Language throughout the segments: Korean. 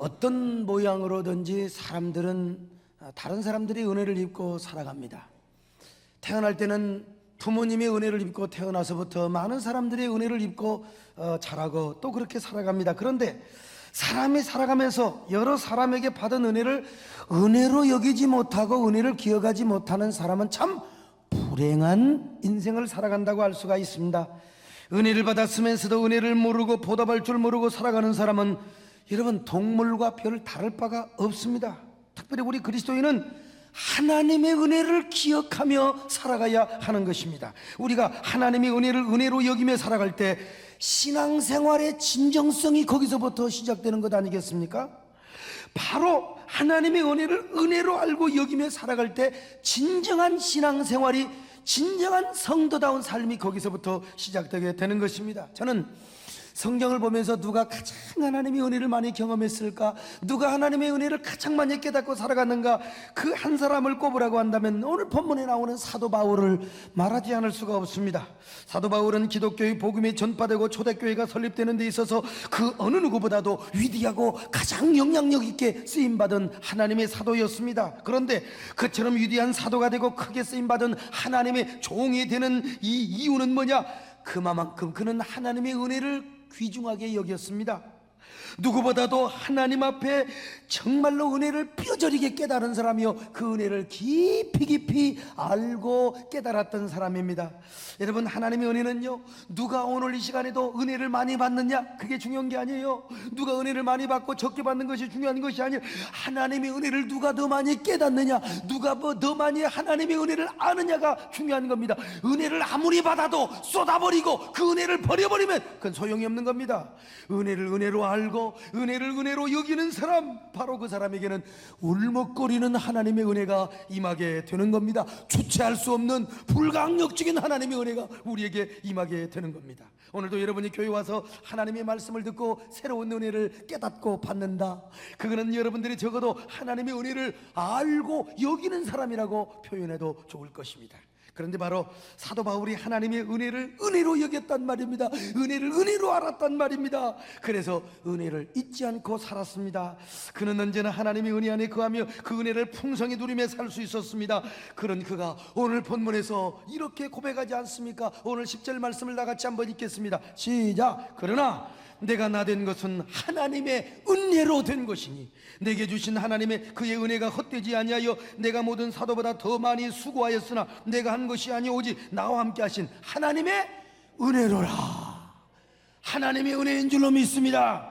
어떤 모양으로든지 사람들은 다른 사람들이 은혜를 입고 살아갑니다. 태어날 때는 부모님의 은혜를 입고 태어나서부터 많은 사람들이 은혜를 입고 자라고 또 그렇게 살아갑니다. 그런데 사람이 살아가면서 여러 사람에게 받은 은혜를 은혜로 여기지 못하고 은혜를 기억하지 못하는 사람은 참 불행한 인생을 살아간다고 할 수가 있습니다. 은혜를 받았으면서도 은혜를 모르고 보답할 줄 모르고 살아가는 사람은 여러분 동물과 별 다를 바가 없습니다. 특별히 우리 그리스도인은 하나님의 은혜를 기억하며 살아가야 하는 것입니다. 우리가 하나님의 은혜를 은혜로 여기며 살아갈 때 신앙생활의 진정성이 거기서부터 시작되는 것 아니겠습니까? 바로 하나님의 은혜를 은혜로 알고 여기며 살아갈 때 진정한 신앙생활이, 진정한 성도다운 삶이 거기서부터 시작되게 되는 것입니다. 저는 성경을 보면서 누가 가장 하나님의 은혜를 많이 경험했을까, 누가 하나님의 은혜를 가장 많이 깨닫고 살아갔는가, 그 한 사람을 꼽으라고 한다면 오늘 본문에 나오는 사도 바울을 말하지 않을 수가 없습니다. 사도 바울은 기독교의 복음이 전파되고 초대교회가 설립되는 데 있어서 그 어느 누구보다도 위대하고 가장 영향력 있게 쓰임받은 하나님의 사도였습니다. 그런데 그처럼 위대한 사도가 되고 크게 쓰임받은 하나님의 종이 되는 이 이유는 뭐냐? 그만큼 그는 하나님의 은혜를 귀중하게 여겼습니다. 누구보다도 하나님 앞에 정말로 은혜를 뼈저리게 깨달은 사람이요, 그 은혜를 깊이 깊이 알고 깨달았던 사람입니다. 여러분, 하나님의 은혜는요, 누가 오늘 이 시간에도 은혜를 많이 받느냐, 그게 중요한 게 아니에요. 누가 은혜를 많이 받고 적게 받는 것이 중요한 것이 아니에요. 하나님의 은혜를 누가 더 많이 깨닫느냐, 누가 더 많이 하나님의 은혜를 아느냐가 중요한 겁니다. 은혜를 아무리 받아도 쏟아버리고 그 은혜를 버려버리면 그건 소용이 없는 겁니다. 은혜를 은혜로 알고 은혜를 은혜로 여기는 사람, 바로 그 사람에게는 울먹거리는 하나님의 은혜가 임하게 되는 겁니다. 주체할 수 없는 불강력적인 하나님의 은혜가 우리에게 임하게 되는 겁니다. 오늘도 여러분이 교회 와서 하나님의 말씀을 듣고 새로운 은혜를 깨닫고 받는다, 그거는 여러분들이 적어도 하나님의 은혜를 알고 여기는 사람이라고 표현해도 좋을 것입니다. 그런데 바로 사도 바울이 하나님의 은혜를 은혜로 여겼단 말입니다. 은혜를 은혜로 알았단 말입니다. 그래서 은혜를 잊지 않고 살았습니다. 그는 언제나 하나님의 은혜 안에 거하며 그 은혜를 풍성히 누리며 살 수 있었습니다. 그런 그가 오늘 본문에서 이렇게 고백하지 않습니까? 오늘 10절 말씀을 다 같이 한번 읽겠습니다. 시작. 그러나 내가 나 된 것은 하나님의 은혜로 된 것이니 내게 주신 하나님의 그의 은혜가 헛되지 아니하여 내가 모든 사도보다 더 많이 수고하였으나 내가 한 것이 아니 오직 나와 함께 하신 하나님의 은혜로라. 하나님의 은혜인 줄로 믿습니다.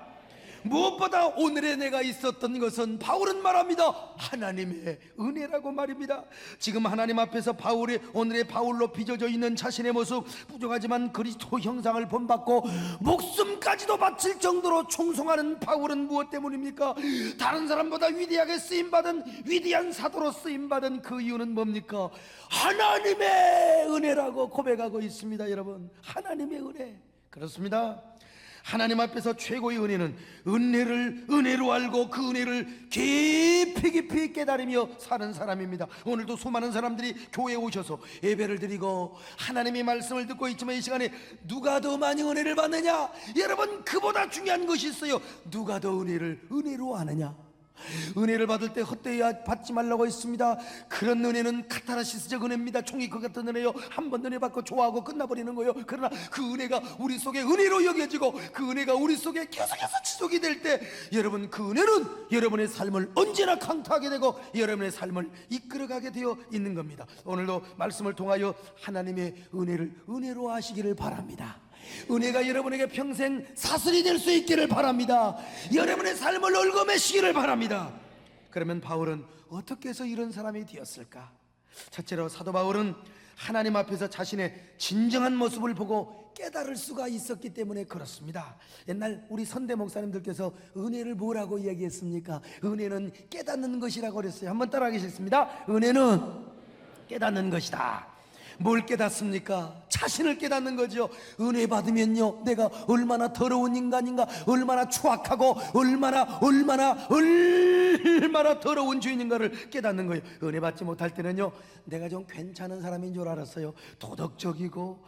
무엇보다 오늘의 내가 있었던 것은, 바울은 말합니다, 하나님의 은혜라고 말입니다. 지금 하나님 앞에서 바울의, 오늘의 바울로 빚어져 있는 자신의 모습, 부족하지만 그리스도 형상을 본받고 목숨까지도 바칠 정도로 충성하는 바울은 무엇 때문입니까? 다른 사람보다 위대하게 쓰임받은 위대한 사도로 쓰임받은 그 이유는 뭡니까? 하나님의 은혜라고 고백하고 있습니다. 여러분, 하나님의 은혜. 그렇습니다. 하나님 앞에서 최고의 은혜는 은혜를 은혜로 알고 그 은혜를 깊이 깊이 깨달으며 사는 사람입니다. 오늘도 수많은 사람들이 교회에 오셔서 예배를 드리고 하나님의 말씀을 듣고 있지만 이 시간에 누가 더 많이 은혜를 받느냐? 여러분, 그보다 중요한 것이 있어요. 누가 더 은혜를 은혜로 아느냐? 은혜를 받을 때 헛되이 받지 말라고 했습니다. 그런 은혜는 카타르시스적 은혜입니다. 총이 그 같은 은혜요, 한 번 은혜 받고 좋아하고 끝나버리는 거예요. 그러나 그 은혜가 우리 속에 은혜로 여겨지고 그 은혜가 우리 속에 계속해서 지속이 될 때, 여러분, 그 은혜는 여러분의 삶을 언제나 강타하게 되고 여러분의 삶을 이끌어가게 되어 있는 겁니다. 오늘도 말씀을 통하여 하나님의 은혜를 은혜로 하시기를 바랍니다. 은혜가 여러분에게 평생 사슬이 될 수 있기를 바랍니다. 여러분의 삶을 얽어매시기를 바랍니다. 그러면 바울은 어떻게 해서 이런 사람이 되었을까? 첫째로 사도 바울은 하나님 앞에서 자신의 진정한 모습을 보고 깨달을 수가 있었기 때문에 그렇습니다. 옛날 우리 선대 목사님들께서 은혜를 뭐라고 이야기했습니까? 은혜는 깨닫는 것이라고 그랬어요. 한번 따라하겠습니다. 은혜는 깨닫는 것이다. 뭘 깨닫습니까? 자신을 깨닫는 거죠. 은혜 받으면요, 내가 얼마나 더러운 인간인가, 얼마나 추악하고 얼마나 더러운 주인인가를 깨닫는 거예요. 은혜 받지 못할 때는요, 내가 좀 괜찮은 사람인 줄 알았어요. 도덕적이고,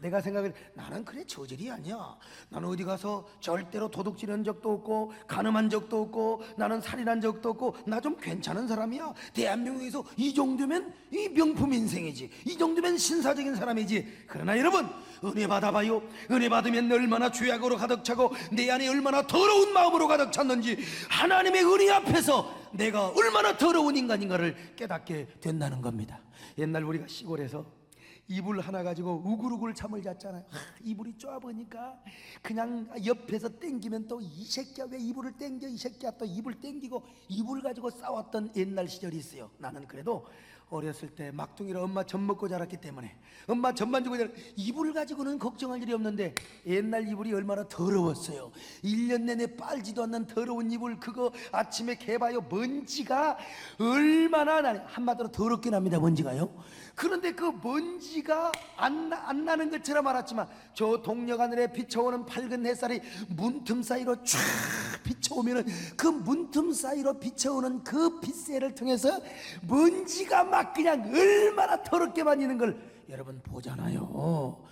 내가 생각을, 나는 그래 저질이 아니야. 나는 어디 가서 절대로 도둑질한 적도 없고 간음한 적도 없고 나는 살인한 적도 없고 나 좀 괜찮은 사람이야. 대한민국에서 이 정도면 이 명품 인생이지, 이 정도면 신사적인 사람이지. 그러나 여러분, 은혜 받아봐요. 은혜 받으면 얼마나 죄악으로 가득 차고 내 안에 얼마나 더러운 마음으로 가득 찼는지, 하나님의 은혜 앞에서 내가 얼마나 더러운 인간인가를 깨닫게 된다는 겁니다. 옛날 우리가 시골에서 이불 하나 가지고 우글우글 잠을 잤잖아요. 이불이 좁으니까 그냥 옆에서 땡기면 또 이 새끼야 왜 이불을 땡겨, 이 새끼야 또 이불 땡기고, 이불 가지고 싸웠던 옛날 시절이 있어요. 나는 그래도 어렸을 때 막둥이라 엄마 젖 먹고 자랐기 때문에 엄마 젖만 주고 자랐, 이불 가지고는 걱정할 일이 없는데 옛날 이불이 얼마나 더러웠어요. 1년 내내 빨지도 않는 더러운 이불, 그거 아침에 개봐요. 먼지가 얼마나 한마디로 더럽게 납니다. 먼지가요. 그런데 그 먼지가 안 나는 것처럼 알았지만 저 동력 하늘에 비춰오는 밝은 햇살이 문틈 사이로 쫙 비춰오면은 그 문틈 사이로 비춰오는 그 빛새를 통해서 먼지가 막 그냥 얼마나 더럽게만 있는 걸 여러분 보잖아요.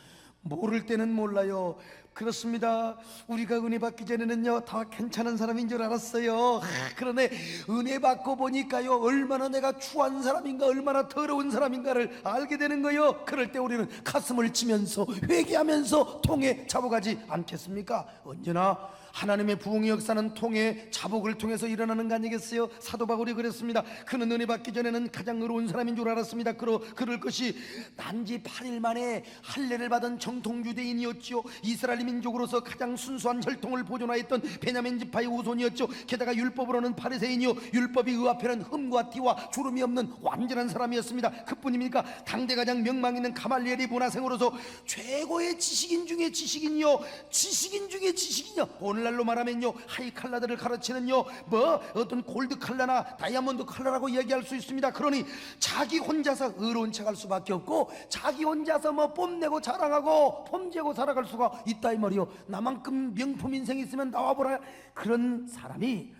모를 때는 몰라요. 그렇습니다. 우리가 은혜 받기 전에는요 다 괜찮은 사람인 줄 알았어요. 그런데 은혜 받고 보니까요 얼마나 내가 추한 사람인가, 얼마나 더러운 사람인가를 알게 되는 거예요. 그럴 때 우리는 가슴을 치면서 회개하면서 통해 잡아가지 않겠습니까? 언제나 하나님의 부흥의 역사는 통해 자복을 통해서 일어나는 거 아니겠어요? 사도 바울이 그랬습니다. 그는 은혜 받기 전에는 가장 의로운 사람인 줄 알았습니다. 그럴 것이 난지 8일 만에 할례를 받은 정통 유대인이었지요. 이스라엘 민족으로서 가장 순수한 혈통을 보존하였던 베냐민 지파의 후손이었죠. 게다가 율법으로는 바리새인이요, 율법이 의 앞에는 흠과 티와 주름이 없는 완전한 사람이었습니다. 그뿐입니까? 당대 가장 명망 있는 가말리엘의 문화생으로서 최고의 지식인 중에 지식인이요, 지식인 중에 지식인이요. 오늘날로 말하면요 하이 칼라들을 가르치는요 어떤 골드 칼라나 다이아몬드 칼라라고 얘기할 수 있습니다. 그러니 자기 혼자서 의로운 척할 수밖에 없고 자기 혼자서 뽐내고 자랑하고 폼재고 살아갈 수가 있다 이 말이요. 나만큼 명품 인생이 있으면 나와보라. 그런 사람이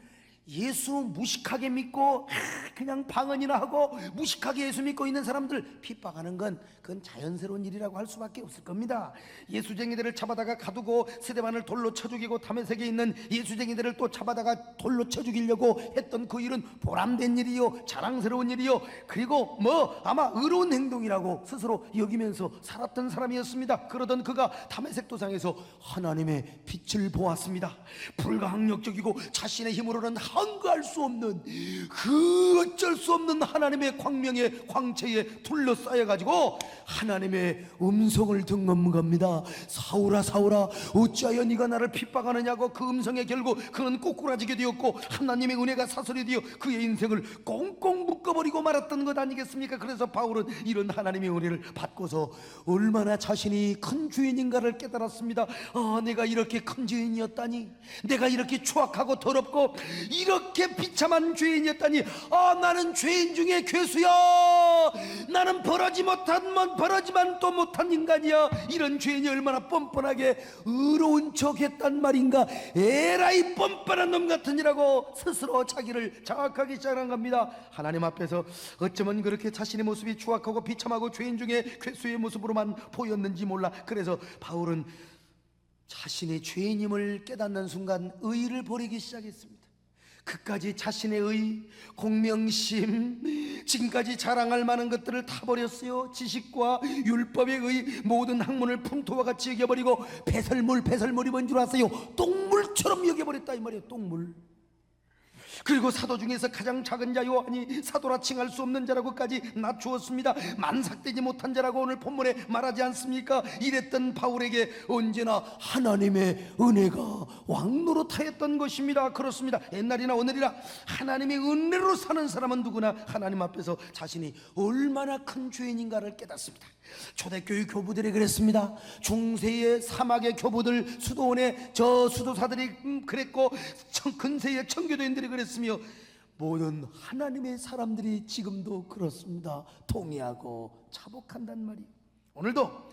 예수 무식하게 믿고 그냥 방언이나 하고 무식하게 예수 믿고 있는 사람들 핍박하는 건 그건 자연스러운 일이라고 할 수밖에 없을 겁니다. 예수쟁이들을 잡아다가 가두고 스데반을 돌로 쳐 죽이고 다메섹에 있는 예수쟁이들을 또 잡아다가 돌로 쳐 죽이려고 했던 그 일은 보람된 일이요, 자랑스러운 일이요, 그리고 아마 의로운 행동이라고 스스로 여기면서 살았던 사람이었습니다. 그러던 그가 다메섹 도상에서 하나님의 빛을 보았습니다. 불가항력적이고 자신의 힘으로는 한가할 수 없는 그 어쩔 수 없는 하나님의 광명의 광채에 둘러싸여가지고 하나님의 음성을 듣는 겁니다. 사울아 사울아 어찌하여 네가 나를 핍박하느냐고. 그 음성에 결국 그는 꼬꾸라지게 되었고 하나님의 은혜가 사설이 되어 그의 인생을 꽁꽁 묶어버리고 말았던 것 아니겠습니까? 그래서 바울은 이런 하나님의 은혜를 받고서 얼마나 자신이 큰 주인인가를 깨달았습니다. 내가 이렇게 큰 주인이었다니, 내가 이렇게 추악하고 더럽고 이렇게 비참한 죄인이었다니, 나는 죄인 중에 괴수야, 나는 벌하지만 또 못한 인간이야. 이런 죄인이 얼마나 뻔뻔하게 의로운 척 했단 말인가. 에라이 뻔뻔한 놈 같으니라고 스스로 자기를 자학하기 시작한 겁니다. 하나님 앞에서 어쩌면 그렇게 자신의 모습이 추악하고 비참하고 죄인 중에 괴수의 모습으로만 보였는지 몰라. 그래서 바울은 자신의 죄인임을 깨닫는 순간 의를 버리기 시작했습니다. 그까지 자신의 의, 공명심, 지금까지 자랑할 만한 것들을 다 버렸어요. 지식과 율법의 의 모든 학문을 풍토와 같이 여겨버리고 배설물이 뭔 줄 아세요? 똥물처럼 여겨버렸다 이 말이에요. 똥물. 그리고 사도 중에서 가장 작은 자 요한이 사도라 칭할 수 없는 자라고까지 낮추었습니다. 만삭되지 못한 자라고 오늘 본문에 말하지 않습니까? 이랬던 바울에게 언제나 하나님의 은혜가 왕노릇하였던 것입니다. 그렇습니다. 옛날이나 오늘이나 하나님의 은혜로 사는 사람은 누구나 하나님 앞에서 자신이 얼마나 큰 죄인인가를 깨닫습니다. 초대교회 교부들이 그랬습니다. 중세의 사막의 교부들, 수도원의 저 수도사들이 그랬고 근세의 청교도인들이 그랬으며 모든 하나님의 사람들이 지금도 그렇습니다. 통해하고 차복한단 말이에요. 오늘도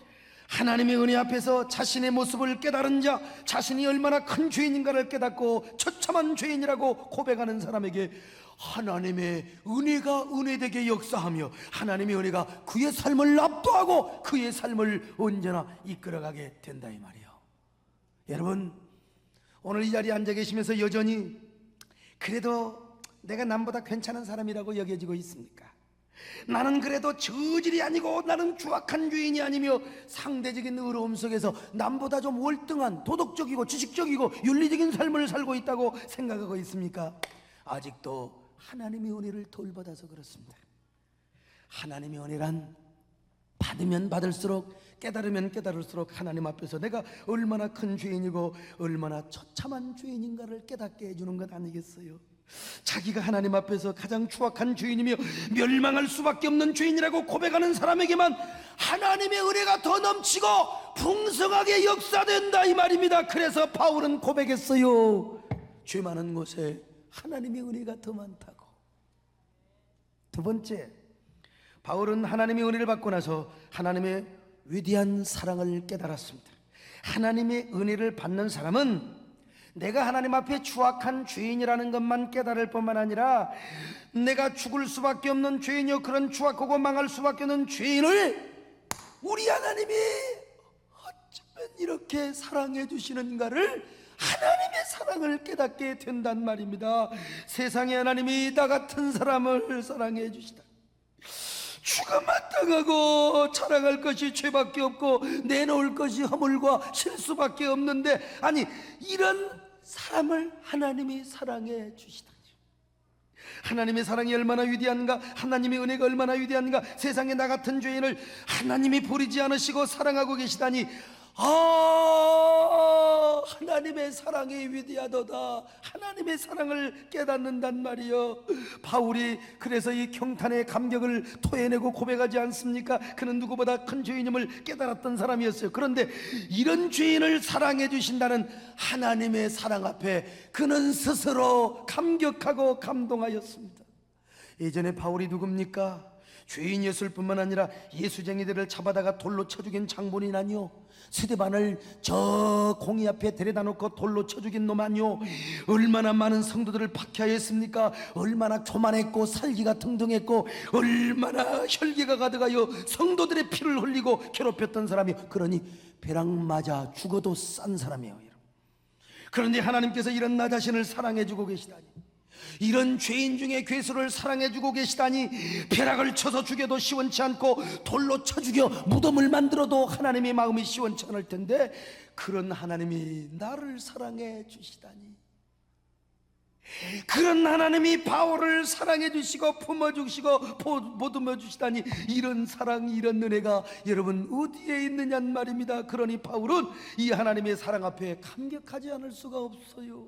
하나님의 은혜 앞에서 자신의 모습을 깨달은 자, 자신이 얼마나 큰 죄인인가를 깨닫고 처참한 죄인이라고 고백하는 사람에게 하나님의 은혜가 은혜되게 역사하며 하나님의 은혜가 그의 삶을 압도하고 그의 삶을 언제나 이끌어가게 된다 이 말이에요. 여러분, 오늘 이 자리에 앉아 계시면서 여전히 그래도 내가 남보다 괜찮은 사람이라고 여겨지고 있습니까? 나는 그래도 저질이 아니고 나는 추악한 죄인이 아니며 상대적인 의로움 속에서 남보다 좀 월등한 도덕적이고 지식적이고 윤리적인 삶을 살고 있다고 생각하고 있습니까? 아직도 하나님의 은혜를 덜 받아서 그렇습니다. 하나님의 은혜란 받으면 받을수록, 깨달으면 깨달을수록 하나님 앞에서 내가 얼마나 큰 죄인이고 얼마나 처참한 죄인인가를 깨닫게 해주는 것 아니겠어요? 자기가 하나님 앞에서 가장 추악한 죄인이며 멸망할 수밖에 없는 죄인이라고 고백하는 사람에게만 하나님의 은혜가 더 넘치고 풍성하게 역사된다 이 말입니다. 그래서 바울은 고백했어요. 죄 많은 곳에 하나님의 은혜가 더 많다고. 두 번째, 바울은 하나님의 은혜를 받고 나서 하나님의 위대한 사랑을 깨달았습니다. 하나님의 은혜를 받는 사람은 내가 하나님 앞에 추악한 죄인이라는 것만 깨달을 뿐만 아니라 내가 죽을 수밖에 없는 죄인이요 그런 추악하고 망할 수밖에 없는 죄인을 우리 하나님이 어쩌면 이렇게 사랑해 주시는가를, 하나님의 사랑을 깨닫게 된단 말입니다. 세상에 하나님이 나 같은 사람을 사랑해 주시다. 주가 마땅하고 자랑할 것이 죄밖에 없고 내놓을 것이 허물과 실수밖에 없는데, 아니 이런 사람을 하나님이 사랑해 주시다니. 하나님의 사랑이 얼마나 위대한가, 하나님의 은혜가 얼마나 위대한가. 세상에 나 같은 죄인을 하나님이 버리지 않으시고 사랑하고 계시다니. 하나님의 사랑이 위대하도다. 하나님의 사랑을 깨닫는단 말이요. 바울이 그래서 이 경탄의 감격을 토해내고 고백하지 않습니까? 그는 누구보다 큰 죄인임을 깨달았던 사람이었어요. 그런데 이런 죄인을 사랑해 주신다는 하나님의 사랑 앞에 그는 스스로 감격하고 감동하였습니다. 예전에 바울이 누굽니까? 죄인이었을 뿐만 아니라 예수쟁이들을 잡아다가 돌로 쳐 죽인 장본인 아니요, 스데반을 저 공의 앞에 데려다 놓고 돌로 쳐 죽인 놈 아니요, 얼마나 많은 성도들을 박해하였습니까? 얼마나 교만했고 살기가 등등했고 얼마나 혈기가 가득하여 성도들의 피를 흘리고 괴롭혔던 사람이요. 그러니 벼락 맞아 죽어도 싼 사람이에요. 그런데 하나님께서 이런 나 자신을 사랑해주고 계시다니, 이런 죄인 중에 괴수를 사랑해주고 계시다니, 벼락을 쳐서 죽여도 시원치 않고 돌로 쳐 죽여 무덤을 만들어도 하나님의 마음이 시원치 않을 텐데 그런 하나님이 나를 사랑해 주시다니, 그런 하나님이 바울을 사랑해 주시고 품어 주시고 보듬어 주시다니, 이런 사랑, 이런 은혜가 여러분 어디에 있느냐는 말입니다. 그러니 바울은 이 하나님의 사랑 앞에 감격하지 않을 수가 없어요.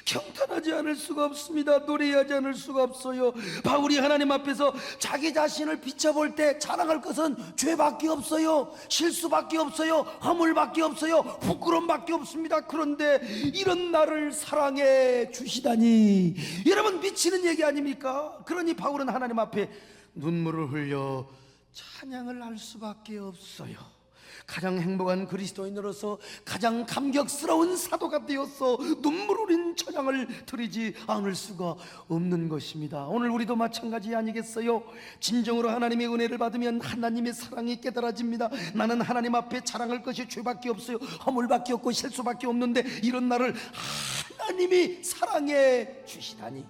경탄하지 않을 수가 없습니다. 노래하지 않을 수가 없어요. 바울이 하나님 앞에서 자기 자신을 비춰볼 때 자랑할 것은 죄밖에 없어요. 실수밖에 없어요. 허물밖에 없어요. 부끄러움밖에 없습니다. 그런데 이런 나를 사랑해 주시다니, 여러분 미치는 얘기 아닙니까? 그러니 바울은 하나님 앞에 눈물을 흘려 찬양을 할 수밖에 없어요. 가장 행복한 그리스도인으로서 가장 감격스러운 사도가 되어서 눈물 흘린 찬양을 드리지 않을 수가 없는 것입니다. 오늘 우리도 마찬가지 아니겠어요? 진정으로 하나님의 은혜를 받으면 하나님의 사랑이 깨달아집니다. 나는 하나님 앞에 자랑할 것이 죄밖에 없어요. 허물밖에 없고 실수밖에 없는데 이런 나를 하나님이 사랑해 주시다니,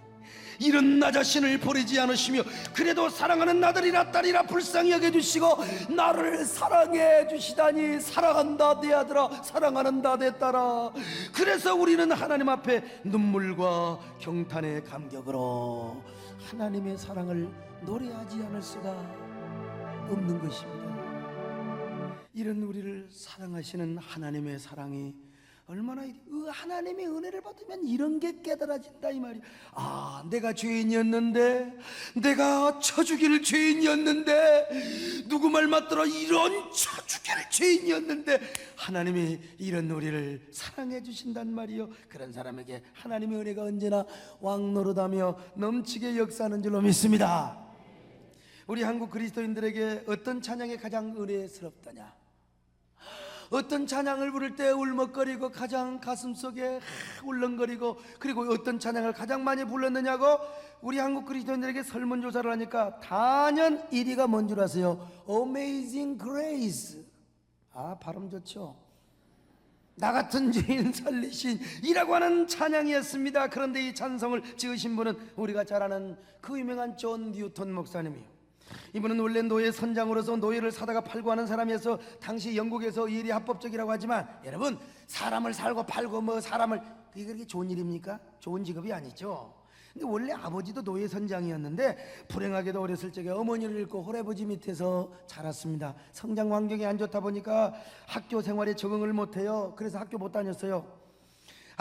이런 나 자신을 버리지 않으시며 그래도 사랑하는 나들이나 딸이나 불쌍히 여겨주시고 나를 사랑해 주시다니, 사랑한다 내 아들아, 사랑하는다 내 딸아. 그래서 우리는 하나님 앞에 눈물과 경탄의 감격으로 하나님의 사랑을 노래하지 않을 수가 없는 것입니다. 이런 우리를 사랑하시는 하나님의 사랑이 얼마나 하나님의 은혜를 받으면 이런 게 깨달아진다 이 말이야. 아, 내가 죄인이었는데, 내가 쳐죽일 죄인이었는데, 누구 말 맞더라 이런 쳐죽일 죄인이었는데 하나님이 이런 우리를 사랑해 주신단 말이요. 그런 사람에게 하나님의 은혜가 언제나 왕노릇하며 넘치게 역사하는 줄로 믿습니다. 우리 한국 그리스도인들에게 어떤 찬양이 가장 은혜스럽다냐? 어떤 찬양을 부를 때 울먹거리고 가장 가슴속에 울렁거리고, 그리고 어떤 찬양을 가장 많이 불렀느냐고 우리 한국 그리스도인들에게 설문조사를 하니까 단연 1위가 뭔 줄 아세요? Amazing Grace. 아, 발음 좋죠? 나 같은 죄인 살리신 이라고 하는 찬양이었습니다. 그런데 이 찬송을 지으신 분은 우리가 잘 아는 그 유명한 존 뉴턴 목사님이에요. 이분은 원래 노예 선장으로서 노예를 사다가 팔고 하는 사람이어서 당시 영국에서 이 일이 합법적이라고 하지만, 여러분, 사람을 살고 팔고 뭐 사람을, 그게 그렇게 좋은 일입니까? 좋은 직업이 아니죠. 근데 원래 아버지도 노예 선장이었는데 불행하게도 어렸을 적에 어머니를 잃고 할아버지 밑에서 자랐습니다. 성장 환경이 안 좋다 보니까 학교 생활에 적응을 못해요. 그래서 학교 못 다녔어요.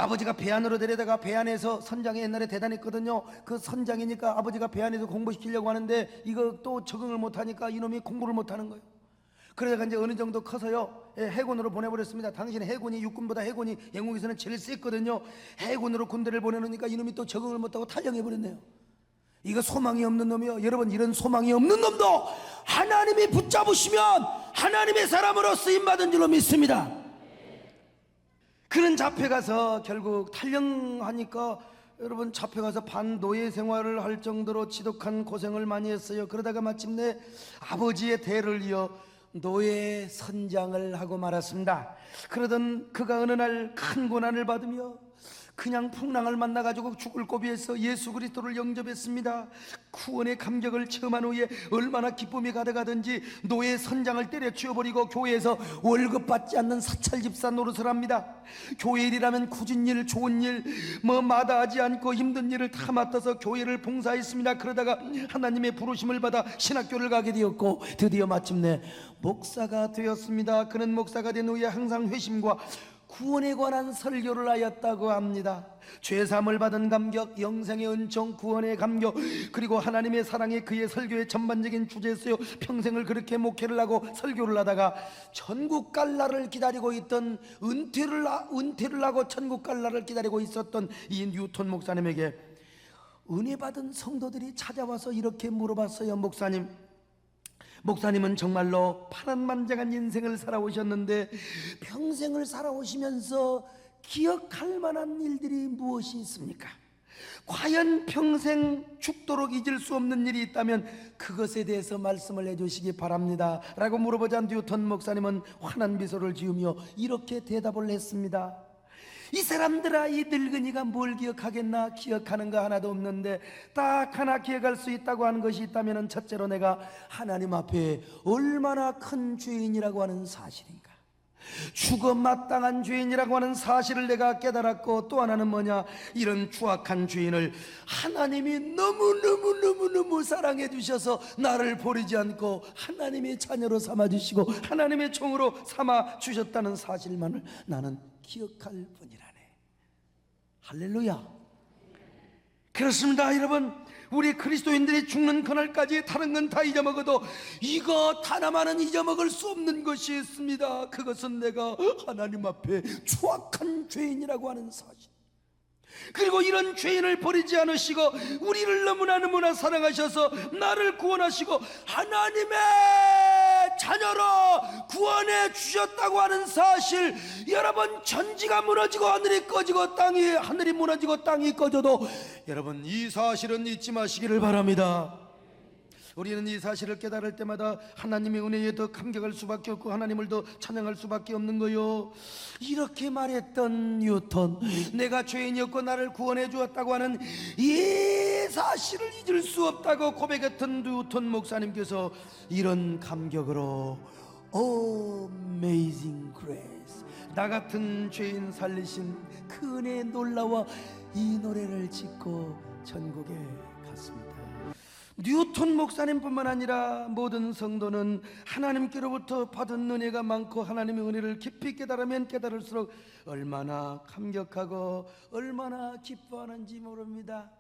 아버지가 배 안으로 데려다가 배 안에서, 선장이 옛날에 대단했거든요. 그 선장이니까 아버지가 배 안에서 공부시키려고 하는데 이거 또 적응을 못하니까 이놈이 공부를 못하는 거예요. 그러다가 이제 어느 정도 커서요, 해군으로 보내버렸습니다. 당시에 해군이, 육군보다 해군이 영국에서는 제일 셌거든요. 해군으로 군대를 보내놓으니까 이놈이 또 적응을 못하고 탈영해버렸네요. 이거 소망이 없는 놈이요. 여러분, 이런 소망이 없는 놈도 하나님이 붙잡으시면 하나님의 사람으로 쓰임받은 줄로 믿습니다. 그는 잡혀가서 결국 탈영하니까, 여러분, 잡혀가서 반노예 생활을 할 정도로 지독한 고생을 많이 했어요. 그러다가 마침내 아버지의 대를 이어 노예 선장을 하고 말았습니다. 그러던 그가 어느 날 큰 고난을 받으며 그냥 풍랑을 만나가지고 죽을 고비에서 예수 그리스도를 영접했습니다. 구원의 감격을 체험한 후에 얼마나 기쁨이 가득하든지 노예 선장을 때려치워버리고 교회에서 월급 받지 않는 사찰집사 노릇을 합니다. 교회 일이라면 굳은 일, 좋은 일, 뭐 마다하지 않고 힘든 일을 다 맡아서 교회를 봉사했습니다. 그러다가 하나님의 부르심을 받아 신학교를 가게 되었고 드디어 마침내 목사가 되었습니다. 그는 목사가 된 후에 항상 회심과 구원에 관한 설교를 하였다고 합니다. 죄사함을 받은 감격, 영생의 은총, 구원의 감격, 그리고 하나님의 사랑이 그의 설교의 전반적인 주제였어요. 평생을 그렇게 목회를 하고 설교를 하다가 천국 갈라를 기다리고 있던, 은퇴를 하고 천국 갈라를 기다리고 있었던 이 뉴턴 목사님에게 은혜 받은 성도들이 찾아와서 이렇게 물어봤어요. 목사님은 정말로 파란만장한 인생을 살아오셨는데 평생을 살아오시면서 기억할 만한 일들이 무엇이 있습니까? 과연 평생 죽도록 잊을 수 없는 일이 있다면 그것에 대해서 말씀을 해주시기 바랍니다 라고 물어보자 뉴턴 목사님은 환한 미소를 지으며 이렇게 대답을 했습니다. 이 사람들아, 이 늙은이가 뭘 기억하겠나? 기억하는 거 하나도 없는데 딱 하나 기억할 수 있다고 하는 것이 있다면, 첫째로 내가 하나님 앞에 얼마나 큰 죄인이라고 하는 사실인가, 죽어 마땅한 죄인이라고 하는 사실을 내가 깨달았고, 또 하나는 뭐냐, 이런 추악한 죄인을 하나님이 너무너무 사랑해 주셔서 나를 버리지 않고 하나님의 자녀로 삼아주시고 하나님의 종으로 삼아 주셨다는 사실만을 나는 기억할 뿐이라네. 할렐루야. 그렇습니다. 여러분, 우리 그리스도인들이 죽는 그날까지 다른 건 다 잊어먹어도 이것 하나만은 잊어먹을 수 없는 것이 있습니다. 그것은 내가 하나님 앞에 추악한 죄인이라고 하는 사실, 그리고 이런 죄인을 버리지 않으시고 우리를 너무나 사랑하셔서 나를 구원하시고 하나님의 자녀로 구원해 주셨다고 하는 사실. 여러분, 천지가 무너지고 하늘이 꺼지고 하늘이 무너지고 땅이 꺼져도 여러분, 이 사실은 잊지 마시기를 바랍니다. 우리는 이 사실을 깨달을 때마다 하나님의 은혜에 더 감격할 수밖에 없고 하나님을 더 찬양할 수밖에 없는 거요. 이렇게 말했던 뉴턴, 내가 죄인이었고 나를 구원해 주었다고 하는 이 사실을 잊을 수 없다고 고백했던 뉴턴 목사님께서 이런 감격으로 Amazing Grace, 나 같은 죄인 살리신 그 은혜에 놀라워 이 노래를 짓고 천국에 갔습니다. 뉴턴 목사님뿐만 아니라 모든 성도는 하나님께로부터 받은 은혜가 많고 하나님의 은혜를 깊이 깨달으면 깨달을수록 얼마나 감격하고 얼마나 기뻐하는지 모릅니다.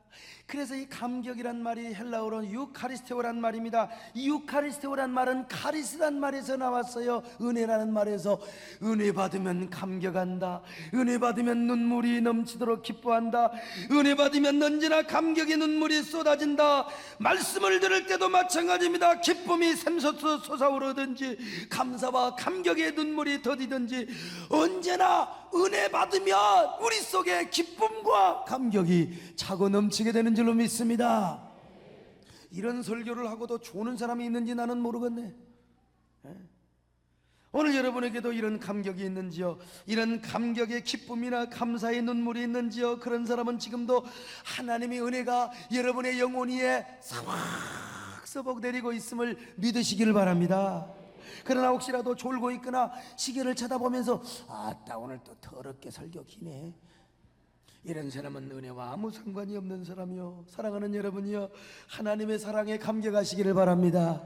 그래서 이 감격이란 말이 헬라어로 유카리스테오란 말입니다. 이 유카리스테오란 말은 카리스란 말에서 나왔어요. 은혜라는 말에서. 은혜 받으면 감격한다, 은혜 받으면 눈물이 넘치도록 기뻐한다, 은혜 받으면 언제나 감격의 눈물이 쏟아진다. 말씀을 들을 때도 마찬가지입니다. 기쁨이 샘솟아 솟아오르든지 감사와 감격의 눈물이 더디든지 언제나 은혜 받으면 우리 속에 기쁨과 감격이 차고 넘치게 되는 줄로 믿습니다. 이런 설교를 하고도 좋은 사람이 있는지 나는 모르겠네. 오늘 여러분에게도 이런 감격이 있는지요? 이런 감격의 기쁨이나 감사의 눈물이 있는지요? 그런 사람은 지금도 하나님의 은혜가 여러분의 영혼 위에 사박사박 내리고 있음을 믿으시기를 바랍니다. 그러나 혹시라도 졸고 있거나 시계를 쳐다보면서 아따 오늘 또 더럽게 설교 기네, 이런 사람은 은혜와 아무 상관이 없는 사람이요. 사랑하는 여러분이요, 하나님의 사랑에 감격하시기를 바랍니다.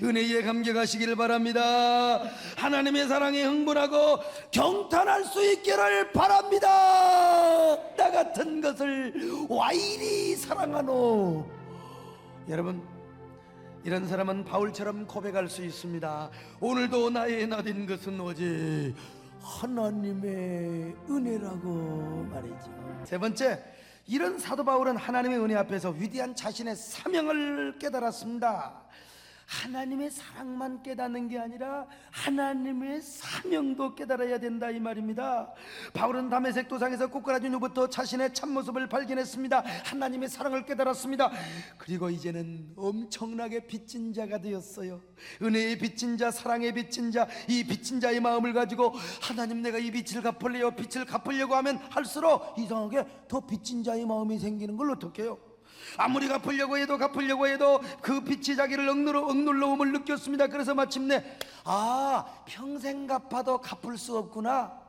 은혜에 감격하시기를 바랍니다. 하나님의 사랑에 흥분하고 경탄할 수 있기를 바랍니다. 나 같은 것을 와이리 사랑하노. 여러분, 이런 사람은 바울처럼 고백할 수 있습니다. 오늘도 나의 나된 것은 오직 하나님의 은혜라고 말이죠. 세 번째, 이런 사도 바울은 하나님의 은혜 앞에서 위대한 자신의 사명을 깨달았습니다. 하나님의 사랑만 깨닫는 게 아니라 하나님의 사명도 깨달아야 된다, 이 말입니다. 바울은 다메섹 도상에서 꼬꾸라진 후부터 자신의 참모습을 발견했습니다. 하나님의 사랑을 깨달았습니다. 그리고 이제는 엄청나게 빚진 자가 되었어요. 은혜의 빚진 자, 사랑의 빚진 자, 이 빚진 자의 마음을 가지고 하나님, 내가 이 빚을 갚으려고, 빚을 갚으려고 하면 할수록 이상하게 더 빚진 자의 마음이 생기는 걸 어떻게 해요? 아무리 갚으려고 해도 그 빚이 자기를 억눌러옴을 느꼈습니다. 그래서 마침내 평생 갚아도 갚을 수 없구나,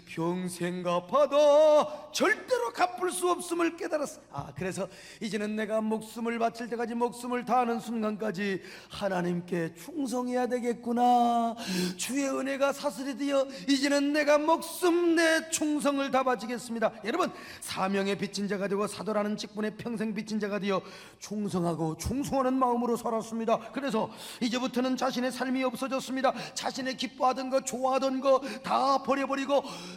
평생 갚아도 절대로 갚을 수 없음을 깨달았어. 그래서 이제는 내가 목숨을 바칠 때까지, 목숨을 다하는 순간까지 하나님께 충성해야 되겠구나. 주의 은혜가 사슬이 되어 이제는 내가 목숨 내 충성을 다 바치겠습니다. 여러분, 사명의 빚진 자가 되고 사도라는 직분의 평생 빚진 자가 되어 충성하고 충성하는 마음으로 살았습니다. 그래서 이제부터는 자신의 삶이 없어졌습니다. 자신의 기뻐하던 것, 좋아하던 것 다 버려버리고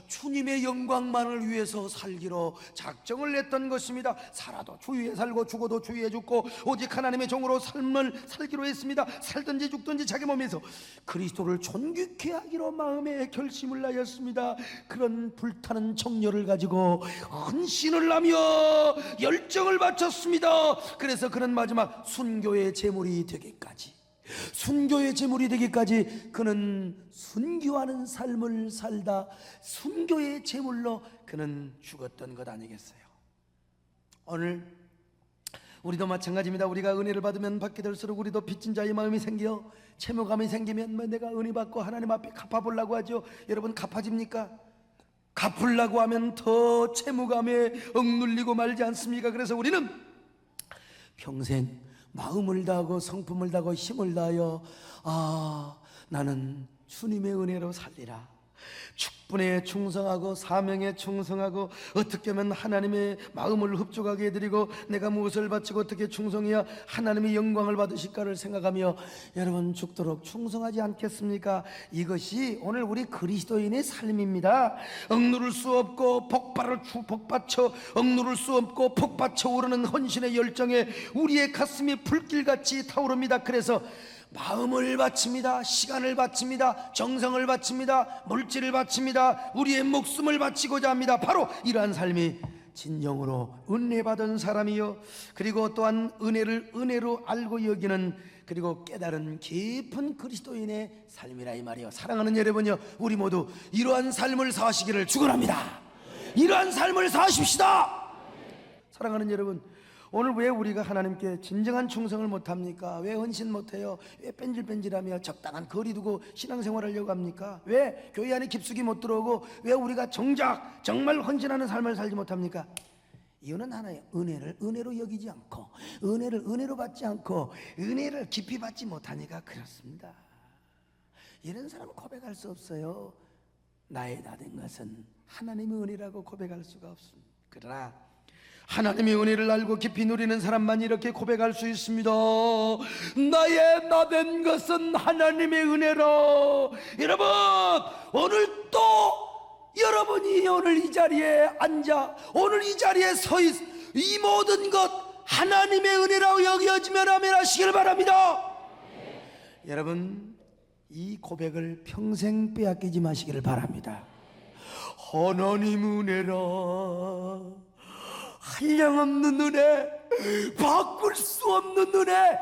주님의 영광만을 위해서 살기로 작정을 냈던 것입니다. 살아도 주위에 살고 죽어도 주위에 죽고 오직 하나님의 종으로 삶을 살기로 했습니다. 살든지 죽든지 자기 몸에서 그리스도를 존귀케 하기로 마음에 결심을 하였습니다. 그런 불타는 정열을 가지고 헌신을 하며 열정을 바쳤습니다. 그래서 그는 마지막 순교의 제물이 되기까지, 순교의 제물이 되기까지 그는 순교하는 삶을 살다 순교의 제물로 그는 죽었던 것 아니겠어요? 오늘 우리도 마찬가지입니다. 우리가 은혜를 받으면 받게 될수록 우리도 빚진 자의 마음이 생겨 채무감이 생기면 내가 은혜 받고 하나님 앞에 갚아보려고 하죠. 여러분, 갚아집니까? 갚으려고 하면 더 채무감에 억눌리고 말지 않습니까? 그래서 우리는 평생 마음을 다하고 성품을 다하고 힘을 다하여 나는 주님의 은혜로 살리라, 축분에 충성하고 사명에 충성하고 어떻게 하면 하나님의 마음을 흡족하게 해드리고 내가 무엇을 바치고 어떻게 충성해야 하나님의 영광을 받으실까를 생각하며 여러분 죽도록 충성하지 않겠습니까? 이것이 오늘 우리 그리스도인의 삶입니다. 억누를 수 없고 복받쳐 억누를 수 없고 복받쳐 오르는 헌신의 열정에 우리의 가슴이 불길같이 타오릅니다. 그래서 마음을 바칩니다. 시간을 바칩니다. 정성을 바칩니다. 물질을 바칩니다. 우리의 목숨을 바치고자 합니다. 바로 이러한 삶이 진정으로 은혜 받은 사람이요, 그리고 또한 은혜를 은혜로 알고 여기는, 그리고 깨달은 깊은 그리스도인의 삶이라 이 말이요. 사랑하는 여러분요, 우리 모두 이러한 삶을 사시기를 축원합니다. 이러한 삶을 사십시다. 사랑하는 여러분, 오늘 왜 우리가 하나님께 진정한 충성을 못합니까? 왜 헌신 못해요? 왜 뺀질뺀질하며 적당한 거리 두고 신앙생활하려고 합니까? 왜 교회 안에 깊숙이 못 들어오고 왜 우리가 정말 헌신하는 삶을 살지 못합니까? 이유는 하나예요. 은혜를 은혜로 여기지 않고, 은혜를 은혜로 받지 않고, 은혜를 깊이 받지 못하니까 그렇습니다. 이런 사람은 고백할 수 없어요. 나의 다 된 것은 하나님의 은혜라고 고백할 수가 없습니다. 그러나 하나님의 은혜를 알고 깊이 누리는 사람만 이렇게 고백할 수 있습니다. 나의 나 된 것은 하나님의 은혜라. 여러분, 오늘 또 여러분이 오늘 이 자리에 앉아, 오늘 이 자리에 서 있, 이 모든 것 하나님의 은혜라고 여겨지면 아멘 하시길 바랍니다. 여러분, 이 고백을 평생 빼앗기지 마시기를 바랍니다. 하나님 은혜라, 한량없는 은혜, 바꿀 수 없는 은혜.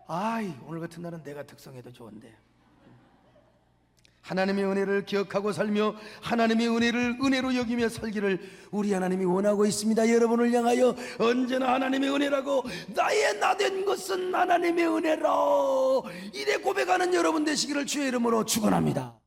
아이, 오늘 같은 날은 내가 특성해도 좋은데. 하나님의 은혜를 기억하고 살며 하나님의 은혜를 은혜로 여기며 살기를 우리 하나님이 원하고 있습니다. 여러분을 향하여 언제나 하나님의 은혜라고, 나의 나 된 것은 하나님의 은혜라, 이래 고백하는 여러분 되시기를 주의 이름으로 축원합니다.